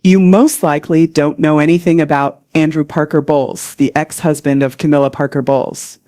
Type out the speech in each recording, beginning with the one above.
You most likely don't know anything about Andrew Parker Bowles, the ex-husband of Camilla Parker Bowles.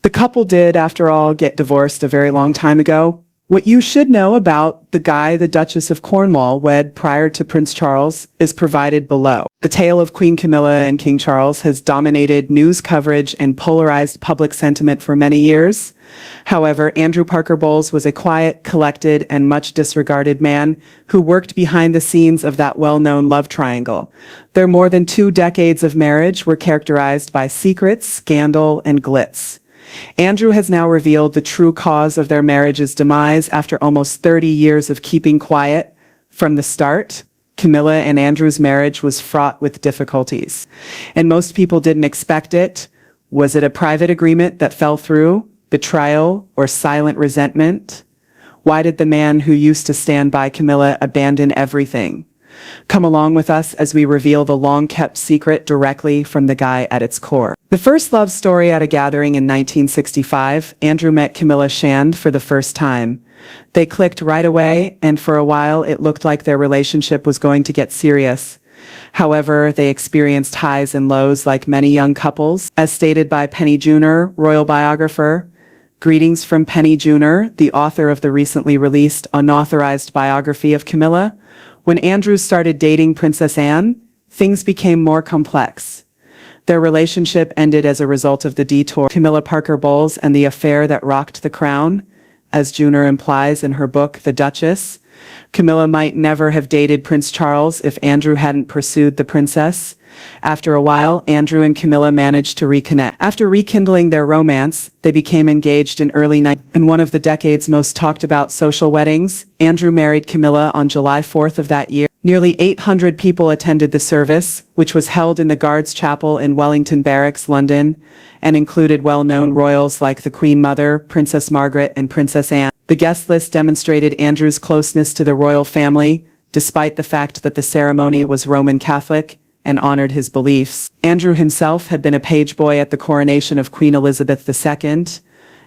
The couple did, after all, get divorced a very long time ago. What you should know about the guy the Duchess of Cornwall wed prior to Prince Charles is provided below. The tale of Queen Camilla and King Charles has dominated news coverage and polarized public sentiment for many years. However, Andrew Parker Bowles was a quiet, collected, and much disregarded man who worked behind the scenes of that well-known love triangle. Their more than 2 decades of marriage were characterized by secrets, scandal, and glitz. Andrew has now revealed the true cause of their marriage's demise after almost 30 years of keeping quiet. From the start, Camilla and Andrew's marriage was fraught with difficulties, and most people didn't expect it. Was it a private agreement that fell through, betrayal, or silent resentment? Why did the man who used to stand by Camilla abandon everything? Come along with us as we reveal the long-kept secret directly from the guy at its core. The first love story at a gathering in 1965, Andrew met Camilla Shand for the first time. They clicked right away, and for a while it looked like their relationship was going to get serious. However, they experienced highs and lows like many young couples, as stated by Penny Junor, royal biographer. Greetings from Penny Junor, the author of the recently released unauthorized biography of Camilla. When Andrew started dating Princess Anne, things became more complex. Their relationship ended as a result of the detour Camilla Parker Bowles and the affair that rocked the crown. As Junor implies in her book, The Duchess, Camilla might never have dated Prince Charles if Andrew hadn't pursued the princess. After a while, Andrew and Camilla managed to reconnect. After rekindling their romance, they became engaged in in one of the decade's most talked about social weddings. Andrew married Camilla on July 4th of that year. Nearly 800 people attended the service, which was held in the Guards Chapel in Wellington Barracks, London, and included well-known royals like the Queen Mother, Princess Margaret, and Princess Anne. The guest list demonstrated Andrew's closeness to the royal family, despite the fact that the ceremony was Roman Catholic and honored his beliefs. Andrew himself had been a page boy at the coronation of Queen Elizabeth II,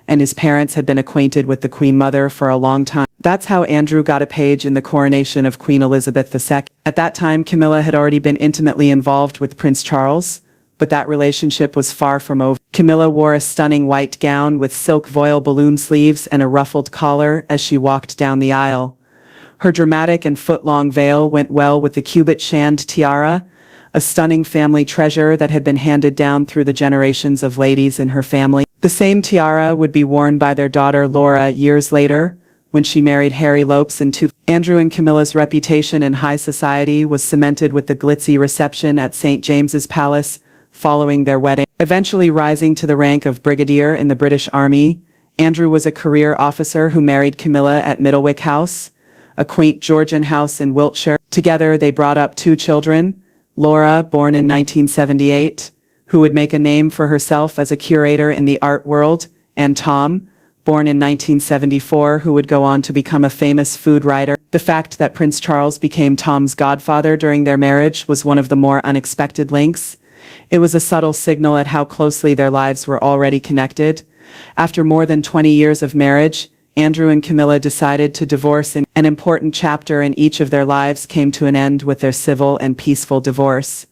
and his parents had been acquainted with the Queen Mother for a long time. That's how Andrew got a page in the coronation of Queen Elizabeth II. At that time, Camilla had already been intimately involved with Prince Charles, but that relationship was far from over. Camilla wore a stunning white gown with silk voile balloon sleeves and a ruffled collar as she walked down the aisle. Her dramatic and foot-long veil went well with the cubit Shand tiara, a stunning family treasure that had been handed down through the generations of ladies in her family. The same tiara would be worn by their daughter Laura years later, when she married Harry Lopes in 2000. Andrew and Camilla's reputation in high society was cemented with the glitzy reception at St. James's Palace following their wedding. Eventually rising to the rank of brigadier in the British Army, Andrew was a career officer who married Camilla at Middlewick House, a quaint Georgian house in Wiltshire. Together they brought up 2 children, Laura, born in 1978, who would make a name for herself as a curator in the art world, and Tom, born in 1974, who would go on to become a famous food writer. The fact that Prince Charles became Tom's godfather during their marriage was one of the more unexpected links. It was a subtle signal at how closely their lives were already connected. After more than 20 years of marriage, Andrew and Camilla decided to divorce, and an important chapter in each of their lives came to an end with their civil and peaceful divorce.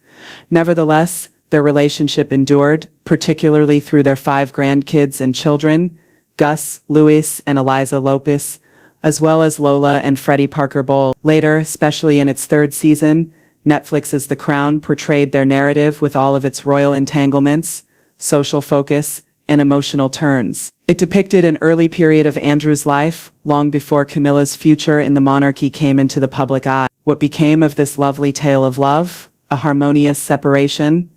Nevertheless, their relationship endured, particularly through their 5 grandkids and children, Gus, Louis, and Eliza Lopes, as well as Lola and Freddie Parker Bowles. Later, especially in its 3rd season, Netflix's The Crown portrayed their narrative with all of its royal entanglements, social focus, and emotional turns. It depicted an early period of Andrew's life, long before Camilla's future in the monarchy came into the public eye. What became of this lovely tale of love? A harmonious separation?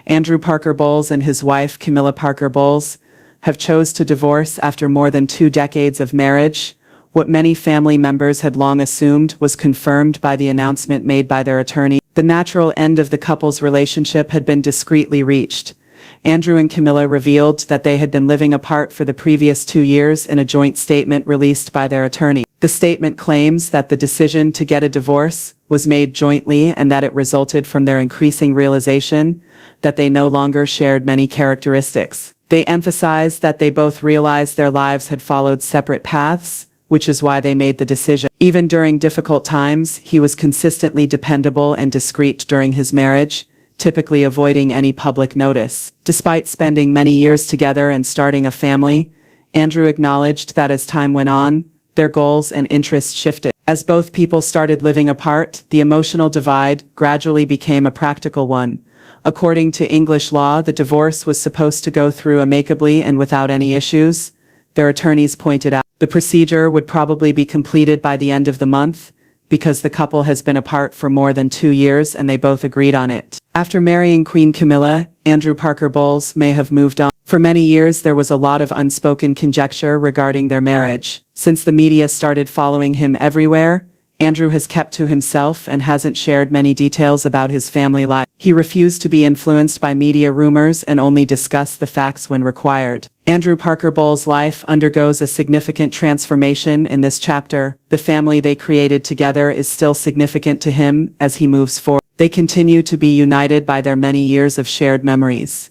Andrew Parker Bowles and his wife Camilla Parker Bowles have chose to divorce after more than 2 decades of marriage. What many family members had long assumed was confirmed by the announcement made by their attorney. The natural end of the couple's relationship had been discreetly reached. Andrew and Camilla revealed that they had been living apart for the previous 2 years in a joint statement released by their attorney. The statement claims that the decision to get a divorce was made jointly and that it resulted from their increasing realization that they no longer shared many characteristics. They emphasized that they both realized their lives had followed separate paths, which is why they made the decision. Even during difficult times, he was consistently dependable and discreet during his marriage, typically avoiding any public notice. Despite spending many years together and starting a family, Andrew acknowledged that as time went on, their goals and interests shifted. As both people started living apart, the emotional divide gradually became a practical one. According to English law, the divorce was supposed to go through amicably and without any issues. Their attorneys pointed out the procedure would probably be completed by the end of the month, because the couple has been apart for more than 2 years and they both agreed on it. After marrying Queen Camilla, Andrew Parker Bowles may have moved on. For many years there was a lot of unspoken conjecture regarding their marriage. Since the media started following him everywhere, Andrew has kept to himself and hasn't shared many details about his family life. He refused to be influenced by media rumors and only discussed the facts when required. Andrew Parker Bowles' life undergoes a significant transformation in this chapter. The family they created together is still significant to him as he moves forward. They continue to be united by their many years of shared memories.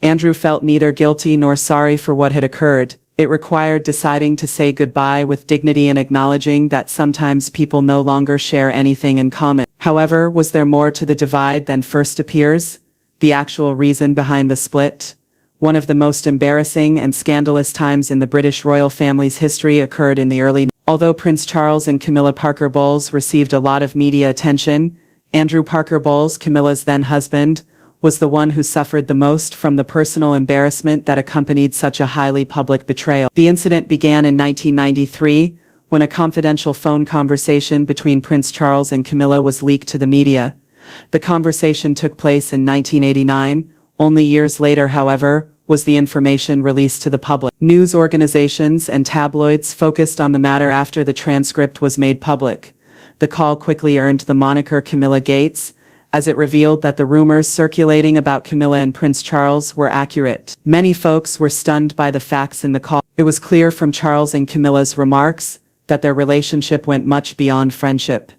Andrew felt neither guilty nor sorry for what had occurred. It required deciding to say goodbye with dignity and acknowledging that sometimes people no longer share anything in common. However, was there more to the divide than first appears? The actual reason behind the split? One of the most embarrassing and scandalous times in the British royal family's history occurred in the early. Although Prince Charles and Camilla Parker Bowles received a lot of media attention, Andrew Parker Bowles, Camilla's then husband, was the one who suffered the most from the personal embarrassment that accompanied such a highly public betrayal. The incident began in 1993, when a confidential phone conversation between Prince Charles and Camilla was leaked to the media. The conversation took place in 1989. Only years later, however, was the information released to the public. News organizations and tabloids focused on the matter after the transcript was made public. The call quickly earned the moniker Camilla Gates, as it revealed that the rumors circulating about Camilla and Prince Charles were accurate. Many folks were stunned by the facts in the call. It was clear from Charles and Camilla's remarks that their relationship went much beyond friendship.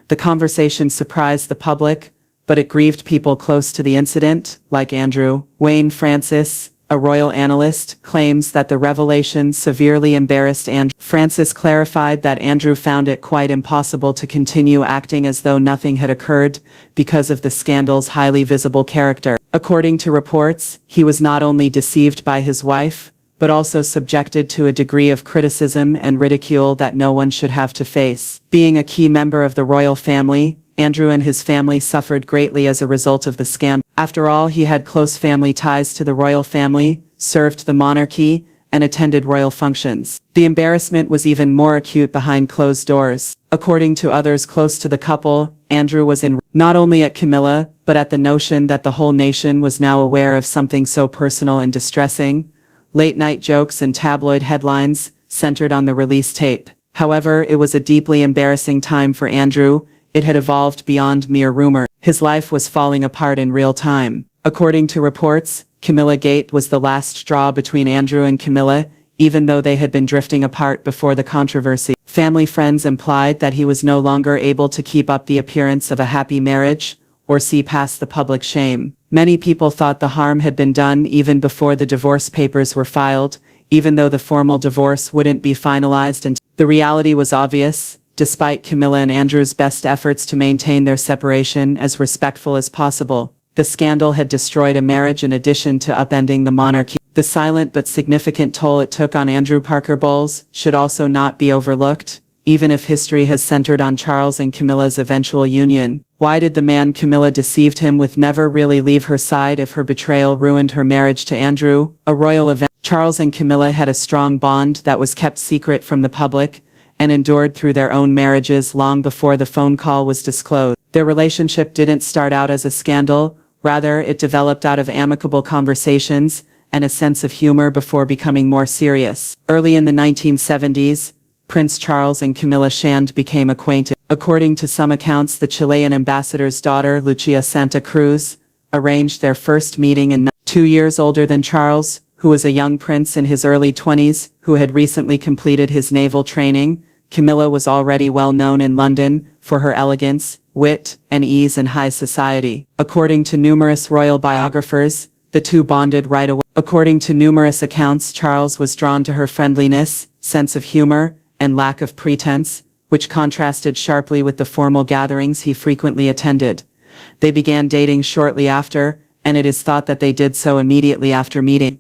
The conversation surprised the public, but it grieved people close to the incident, like Andrew. Wayne Francis, a royal analyst, claims that the revelation severely embarrassed Andrew. Francis clarified that Andrew found it quite impossible to continue acting as though nothing had occurred because of the scandal's highly visible character. According to reports, he was not only deceived by his wife, but also subjected to a degree of criticism and ridicule that no one should have to face. Being a key member of the royal family, Andrew and his family suffered greatly as a result of the scandal. After all, he had close family ties to the royal family, served the monarchy, and attended royal functions. The embarrassment was even more acute behind closed doors. According to others close to the couple, Andrew was enraged not only at Camilla, but at the notion that the whole nation was now aware of something so personal and distressing. Late-night jokes and tabloid headlines centered on the release tape. However, it was a deeply embarrassing time for Andrew. It had evolved beyond mere rumor. His life was falling apart in real time. According to reports, Camilla Gate was the last straw between Andrew and Camilla, even though they had been drifting apart before the controversy. Family friends implied that he was no longer able to keep up the appearance of a happy marriage, or see past the public shame. Many people thought the harm had been done even before the divorce papers were filed, even though the formal divorce wouldn't be finalized until the reality was obvious. Despite Camilla and Andrew's best efforts to maintain their separation as respectful as possible, the scandal had destroyed a marriage in addition to upending the monarchy. The silent but significant toll it took on Andrew Parker Bowles should also not be overlooked, even if history has centered on Charles and Camilla's eventual union. Why did the man Camilla deceived him with never really leave her side if her betrayal ruined her marriage to Andrew? A royal event. Charles and Camilla had a strong bond that was kept secret from the public, and endured through their own marriages long before the phone call was disclosed. Their relationship didn't start out as a scandal, rather it developed out of amicable conversations and a sense of humor before becoming more serious. Early in the 1970s, Prince Charles and Camilla Shand became acquainted. According to some accounts, the Chilean ambassador's daughter, Lucia Santa Cruz, arranged their first meeting in 2 years older than Charles, who was a young prince in his early 20s, who had recently completed his naval training. Camilla was already well known in London for her elegance, wit, and ease in high society. According to numerous royal biographers, the two bonded right away. According to numerous accounts, Charles was drawn to her friendliness, sense of humor, and lack of pretense, which contrasted sharply with the formal gatherings he frequently attended. They began dating shortly after, and it is thought that they did so immediately after meeting.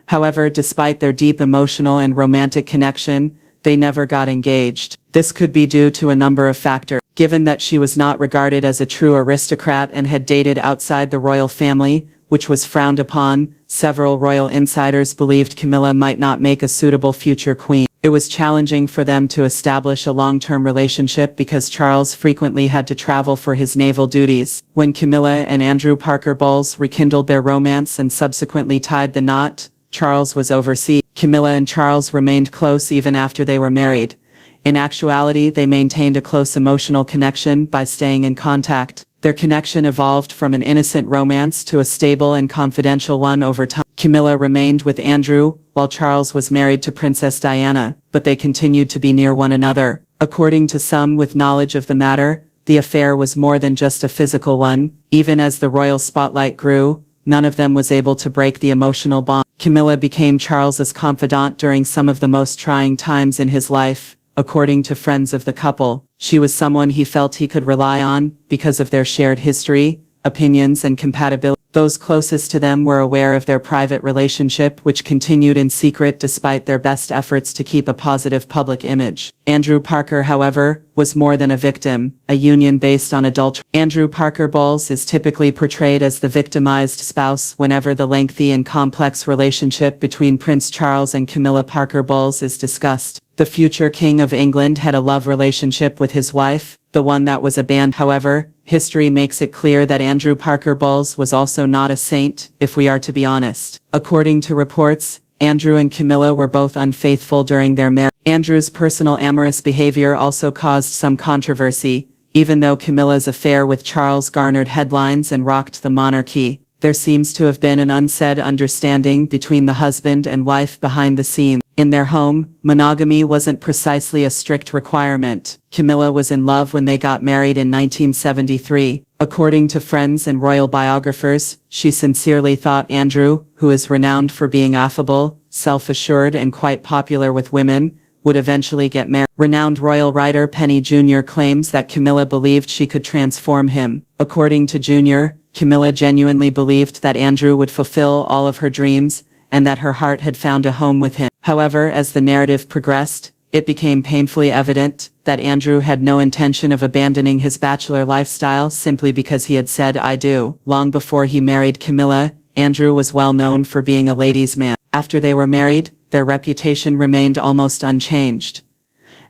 However, despite their deep emotional and romantic connection, they never got engaged. This could be due to a number of factors. Given that she was not regarded as a true aristocrat and had dated outside the royal family, which was frowned upon, several royal insiders believed Camilla might not make a suitable future queen. It was challenging for them to establish a long-term relationship because Charles frequently had to travel for his naval duties. When Camilla and Andrew Parker Bowles rekindled their romance and subsequently tied the knot, Charles was overseas. Camilla and Charles remained close even after they were married. In actuality, they maintained a close emotional connection by staying in contact. Their connection evolved from an innocent romance to a stable and confidential one over time. Camilla remained with Andrew, while Charles was married to Princess Diana, but they continued to be near one another. According to some with knowledge of the matter, the affair was more than just a physical one. Even as the royal spotlight grew, none of them was able to break the emotional bond. Camilla became Charles's confidant during some of the most trying times in his life. According to friends of the couple, she was someone he felt he could rely on because of their shared history, opinions, and compatibility. Those closest to them were aware of their private relationship, which continued in secret despite their best efforts to keep a positive public image. Andrew Parker, however, was more than a victim, a union based on adultery. Andrew Parker Bowles is typically portrayed as the victimized spouse whenever the lengthy and complex relationship between Prince Charles and Camilla Parker Bowles is discussed. The future King of England had a love relationship with his wife, the one that was abandoned. However, history makes it clear that Andrew Parker Bowles was also not a saint, if we are to be honest. According to reports, Andrew and Camilla were both unfaithful during their marriage. Andrew's personal amorous behavior also caused some controversy. Even though Camilla's affair with Charles garnered headlines and rocked the monarchy, there seems to have been an unsaid understanding between the husband and wife behind the scenes. In their home, monogamy wasn't precisely a strict requirement. Camilla was in love when they got married in 1973. According to friends and royal biographers, she sincerely thought Andrew, who is renowned for being affable, self-assured, and quite popular with women, would eventually get married. Renowned royal writer Penny Jr. claims that Camilla believed she could transform him. According to Jr., Camilla genuinely believed that Andrew would fulfill all of her dreams, and that her heart had found a home with him. However, as the narrative progressed, it became painfully evident that Andrew had no intention of abandoning his bachelor lifestyle simply because he had said "I do." Long before he married Camilla, Andrew was well known for being a ladies' man. After they were married, their reputation remained almost unchanged.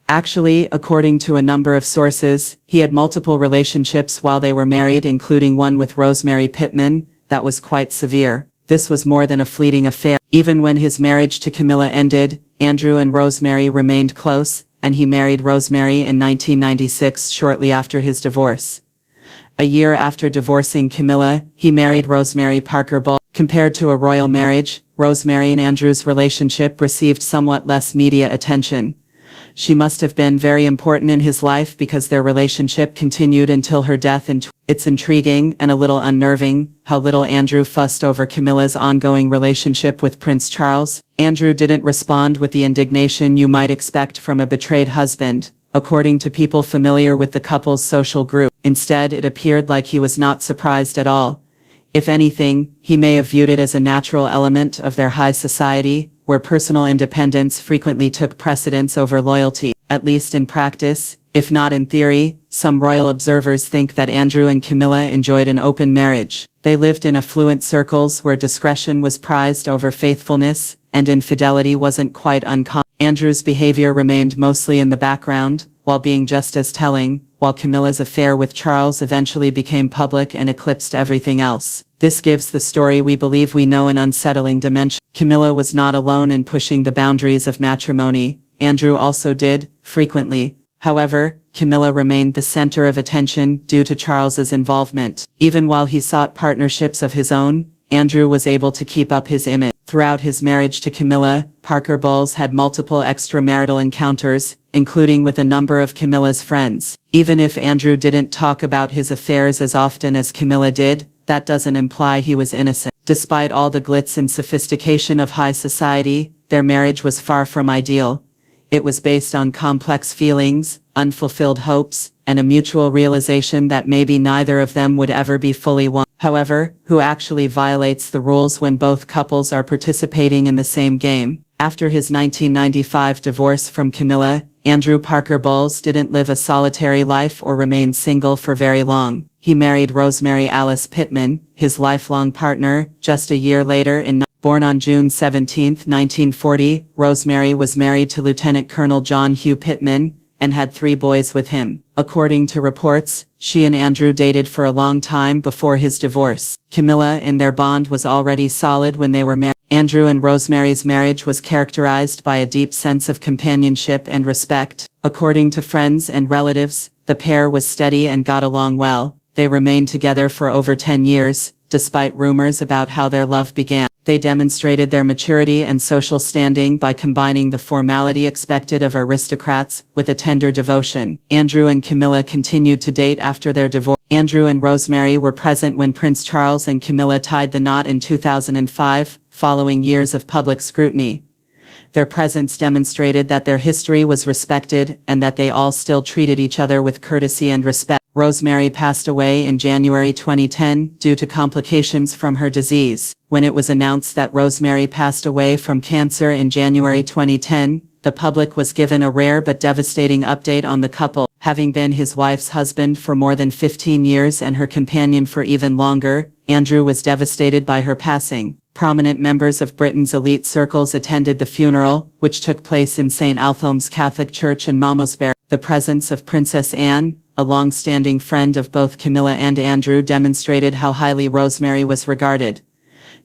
Actually, according to a number of sources, he had multiple relationships while they were married, including one with Rosemary Pittman that was quite severe. This was more than a fleeting affair. Even when his marriage to Camilla ended, Andrew and Rosemary remained close, and he married Rosemary in 1996 shortly after his divorce. A year after divorcing Camilla, he married Rosemary Parker Bowles. Compared to a royal marriage, Rosemary and Andrew's relationship received somewhat less media attention. She must have been very important in his life because their relationship continued until her death in It's intriguing and a little unnerving how little Andrew fussed over Camilla's ongoing relationship with Prince Charles. Andrew didn't respond with the indignation you might expect from a betrayed husband, according to people familiar with the couple's social group. Instead, it appeared like he was not surprised at all. If anything, he may have viewed it as a natural element of their high society, where personal independence frequently took precedence over loyalty. At least in practice, if not in theory, some royal observers think that Andrew and Camilla enjoyed an open marriage. They lived in affluent circles where discretion was prized over faithfulness, and infidelity wasn't quite uncommon. Andrew's behavior remained mostly in the background, while being just as telling, while Camilla's affair with Charles eventually became public and eclipsed everything else. This gives the story we believe we know an unsettling dimension. Camilla was not alone in pushing the boundaries of matrimony. Andrew also did, frequently. However, Camilla remained the center of attention due to Charles's involvement. Even while he sought partnerships of his own, Andrew was able to keep up his image. Throughout his marriage to Camilla, Parker Bowles had multiple extramarital encounters, including with a number of Camilla's friends. Even if Andrew didn't talk about his affairs as often as Camilla did, that doesn't imply he was innocent. Despite all the glitz and sophistication of high society, their marriage was far from ideal. It was based on complex feelings, unfulfilled hopes, and a mutual realization that maybe neither of them would ever be fully one. However, who actually violates the rules when both couples are participating in the same game? After his 1995 divorce from Camilla, Andrew Parker Bowles didn't live a solitary life or remain single for very long. He married Rosemary Alice Pittman, his lifelong partner, just a year later. Born on June 17, 1940, Rosemary was married to Lieutenant Colonel John Hugh Pittman, and had 3 boys with him. According to reports, she and Andrew dated for a long time before his divorce. Camilla and their bond was already solid when they were married. Andrew and Rosemary's marriage was characterized by a deep sense of companionship and respect. According to friends and relatives, the pair was steady and got along well. They remained together for over 10 years, despite rumors about how their love began. They demonstrated their maturity and social standing by combining the formality expected of aristocrats with a tender devotion. Andrew and Camilla continued to date after their divorce. Andrew and Rosemary were present when Prince Charles and Camilla tied the knot in 2005, following years of public scrutiny. Their presence demonstrated that their history was respected and that they all still treated each other with courtesy and respect. Rosemary passed away in January 2010 due to complications from her disease. When it was announced that Rosemary passed away from cancer in January 2010, the public was given a rare but devastating update on the couple. Having been his wife's husband for more than 15 years and her companion for even longer, Andrew was devastated by her passing. Prominent members of Britain's elite circles attended the funeral, which took place in St. Alphome's Catholic Church in Malmesbury. The presence of Princess Anne, a long-standing friend of both Camilla and Andrew, demonstrated how highly Rosemary was regarded.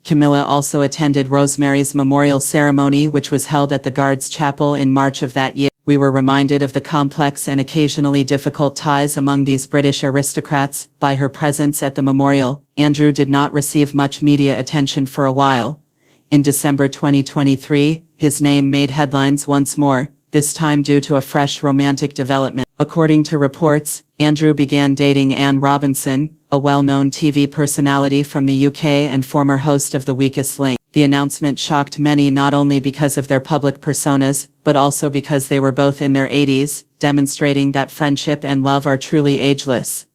Camilla also attended Rosemary's memorial ceremony, which was held at the Guards Chapel in March of that year. We were reminded of the complex and occasionally difficult ties among these British aristocrats by her presence at the memorial. Andrew did not receive much media attention for a while. In December 2023, his name made headlines once more, this time due to a fresh romantic development. According to reports, Andrew began dating Anne Robinson, a well-known TV personality from the UK and former host of The Weakest Link. The announcement shocked many not only because of their public personas, but also because they were both in their 80s, demonstrating that friendship and love are truly ageless.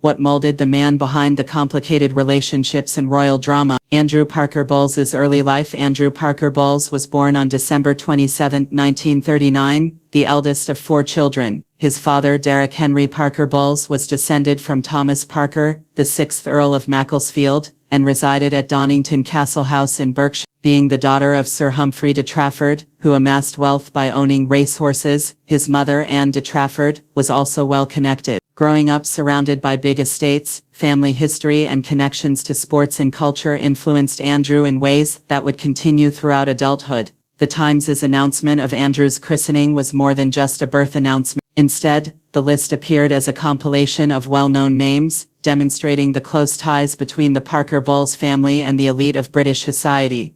What molded the man behind the complicated relationships and royal drama? Andrew Parker Bowles' early life. Andrew Parker Bowles was born on December 27, 1939, the eldest of 4 children. His father, Derek Henry Parker Bowles, was descended from Thomas Parker, the 6th Earl of Macclesfield, and resided at Donington Castle House in Berkshire. Being the daughter of Sir Humphrey de Trafford, who amassed wealth by owning racehorses, his mother, Anne de Trafford, was also well connected. Growing up surrounded by big estates, family history and connections to sports and culture influenced Andrew in ways that would continue throughout adulthood. The Times' announcement of Andrew's christening was more than just a birth announcement. Instead, the list appeared as a compilation of well-known names, demonstrating the close ties between the Parker Bowles family and the elite of British society.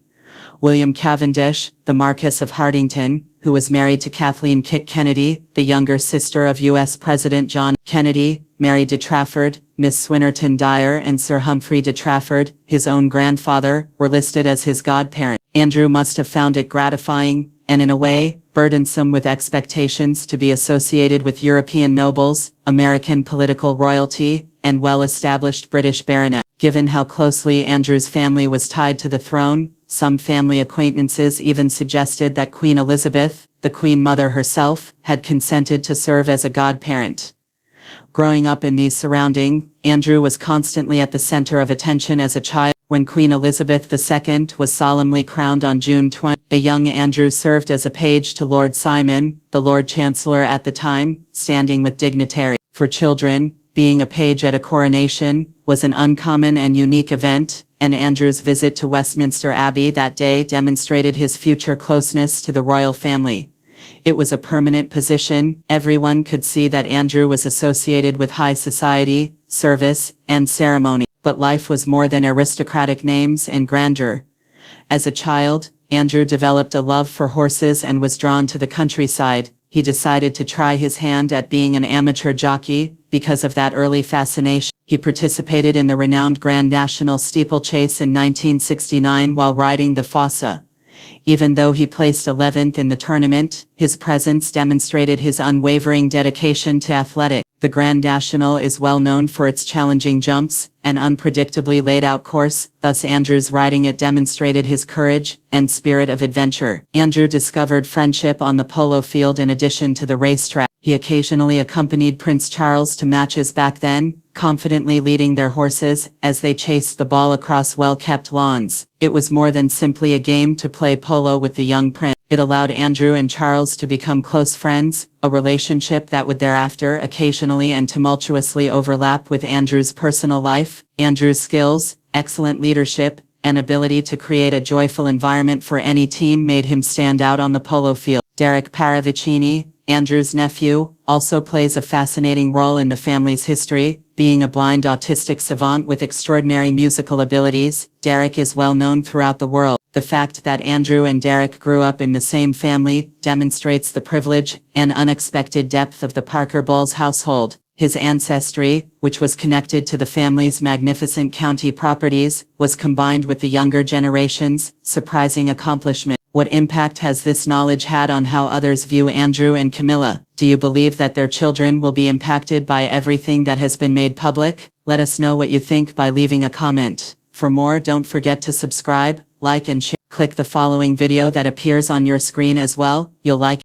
William Cavendish, the Marquess of Hartington, who was married to Kathleen Kit Kennedy, the younger sister of U.S. President John Kennedy, Mary de Trafford, Miss Swinnerton Dyer, and Sir Humphrey de Trafford, his own grandfather, were listed as his godparent. Andrew must have found it gratifying, and in a way, burdensome with expectations to be associated with European nobles, American political royalty, and well-established British baronet. Given how closely Andrew's family was tied to the throne, some family acquaintances even suggested that Queen Elizabeth, the Queen Mother herself, had consented to serve as a godparent. Growing up in these surroundings, Andrew was constantly at the center of attention as a child. When Queen Elizabeth II was solemnly crowned on June 20, the young Andrew served as a page to Lord Simon, the Lord Chancellor at the time, standing with dignitaries. For children, being a page at a coronation was an uncommon and unique event, and Andrew's visit to Westminster Abbey that day demonstrated his future closeness to the royal family. It was a permanent position. Everyone could see that Andrew was associated with high society, service, and ceremony. But life was more than aristocratic names and grandeur. As a child, Andrew developed a love for horses and was drawn to the countryside. He decided to try his hand at being an amateur jockey. Because of that early fascination, he participated in the renowned Grand National Steeplechase in 1969 while riding the Fossa. Even though he placed 11th in the tournament, his presence demonstrated his unwavering dedication to athletics. The Grand National is well known for its challenging jumps and unpredictably laid out course, thus Andrew's riding it demonstrated his courage and spirit of adventure. Andrew discovered friendship on the polo field in addition to the racetrack. He occasionally accompanied Prince Charles to matches back then, confidently leading their horses as they chased the ball across well-kept lawns. It was more than simply a game to play polo with the young prince. It allowed Andrew and Charles to become close friends, a relationship that would thereafter occasionally and tumultuously overlap with Andrew's personal life. Andrew's skills, excellent leadership, and ability to create a joyful environment for any team made him stand out on the polo field. Derek Paravicini, Andrew's nephew, also plays a fascinating role in the family's history. Being a blind autistic savant with extraordinary musical abilities, Derek is well known throughout the world. The fact that Andrew and Derek grew up in the same family demonstrates the privilege and unexpected depth of the Parker Bowles household. His ancestry, which was connected to the family's magnificent county properties, was combined with the younger generation's surprising accomplishment. What impact has this knowledge had on how others view Andrew and Camilla? Do you believe that their children will be impacted by everything that has been made public? Let us know what you think by leaving a comment. For more, don't forget to subscribe, like and share. Click the following video that appears on your screen as well. You'll like